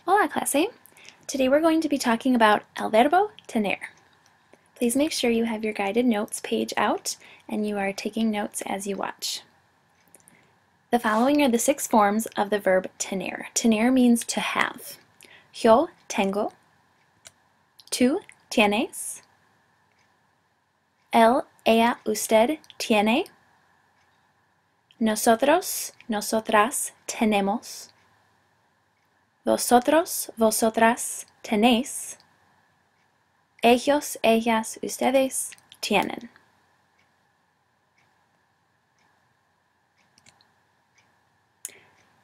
Hola clase! Today we're going to be talking about el verbo tener. Please make sure you have your guided notes page out and you are taking notes as you watch. The following are the 6 forms of the verb tener. Tener means to have. Yo tengo. Tú tienes. Él, ella, usted tiene. Nosotros, nosotras tenemos. Vosotros, vosotras tenéis. Ellos, ellas, ustedes tienen.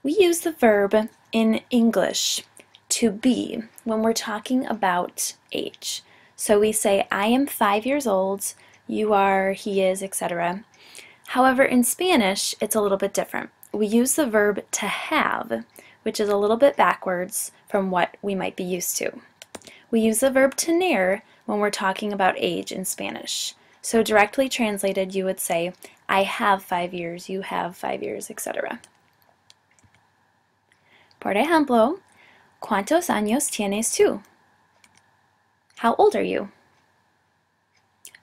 We use the verb in English to be when we're talking about age. So we say, I am 5 years old, you are, he is, etc. However, in Spanish, it's a little bit different. We use the verb to have, which is a little bit backwards from what we might be used to. We use the verb tener when we're talking about age in Spanish. So directly translated, you would say, I have 5 years, you have 5 years, etc. Por ejemplo, ¿cuántos años tienes tú? How old are you?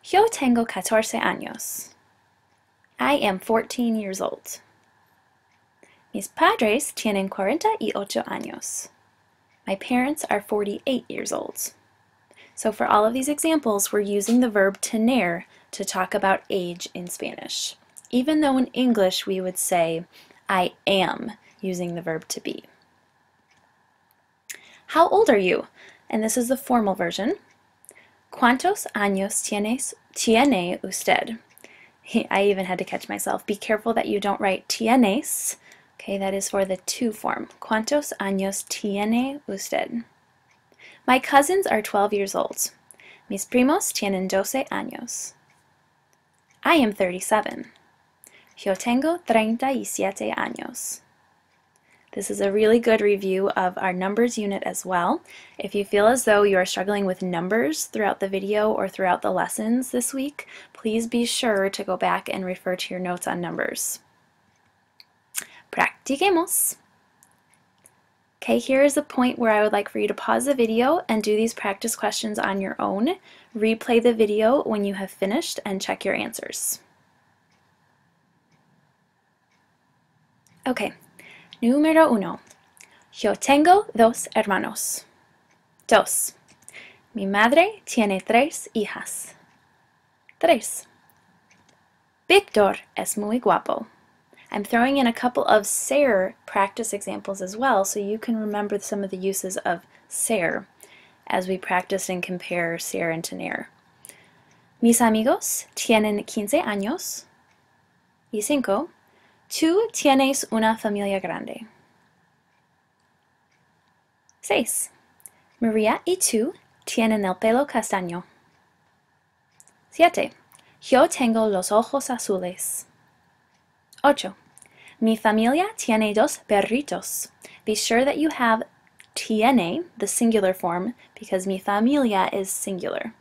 Yo tengo 14 años. I am 14 years old. Mis padres tienen 48 años. My parents are 48 years old. So for all of these examples, we're using the verb tener to talk about age in Spanish, even though in English we would say, I am, using the verb to be. How old are you? And this is the formal version. ¿Cuántos años tiene usted? I even had to catch myself. Be careful that you don't write tienes. Okay, that is for the to form. ¿Cuántos años tiene usted? My cousins are 12 years old. Mis primos tienen 12 años. I am 37. Yo tengo 37 años. This is a really good review of our numbers unit as well. If you feel as though you are struggling with numbers throughout the video or throughout the lessons this week, please be sure to go back and refer to your notes on numbers. Practiquemos. Okay, here is the point where I would like for you to pause the video and do these practice questions on your own. Replay the video when you have finished and check your answers. Okay. Número 1. Yo tengo 2 hermanos. 2. Mi madre tiene 3 hijas. 3. Víctor es muy guapo. I'm throwing in a couple of ser practice examples as well so you can remember some of the uses of ser as we practice and compare ser and tener. Mis amigos tienen 15 años. Y 5. Tú tienes una familia grande. 6. María y tú tienen el pelo castaño. 7. Yo tengo los ojos azules. 8. Mi familia tiene 2 perritos. Be sure that you have tiene, the singular form, because mi familia is singular.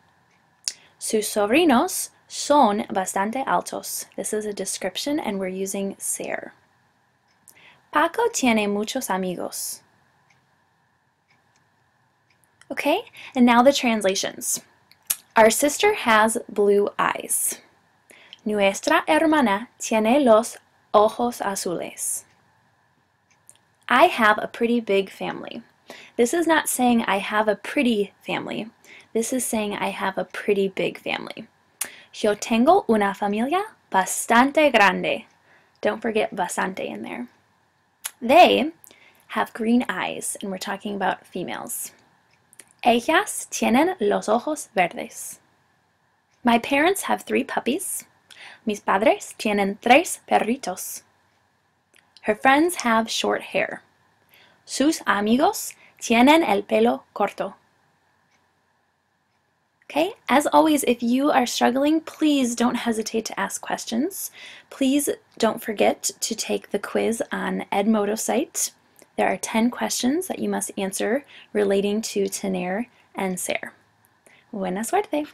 Sus sobrinos son bastante altos. This is a description and we're using ser. Paco tiene muchos amigos. Okay, and now the translations. Our sister has blue eyes. Nuestra hermana tiene los ojos azules. I have a pretty big family. This is not saying I have a pretty family. This is saying I have a pretty big family. Yo tengo una familia bastante grande. Don't forget bastante in there. They have green eyes, and we're talking about females. Ellas tienen los ojos verdes. My parents have 3 puppies. Mis padres tienen 3 perritos. Her friends have short hair. Sus amigos tienen el pelo corto. Okay, as always, if you are struggling, please don't hesitate to ask questions. Please don't forget to take the quiz on Edmodo site. There are 10 questions that you must answer relating to tener and ser. Buena suerte!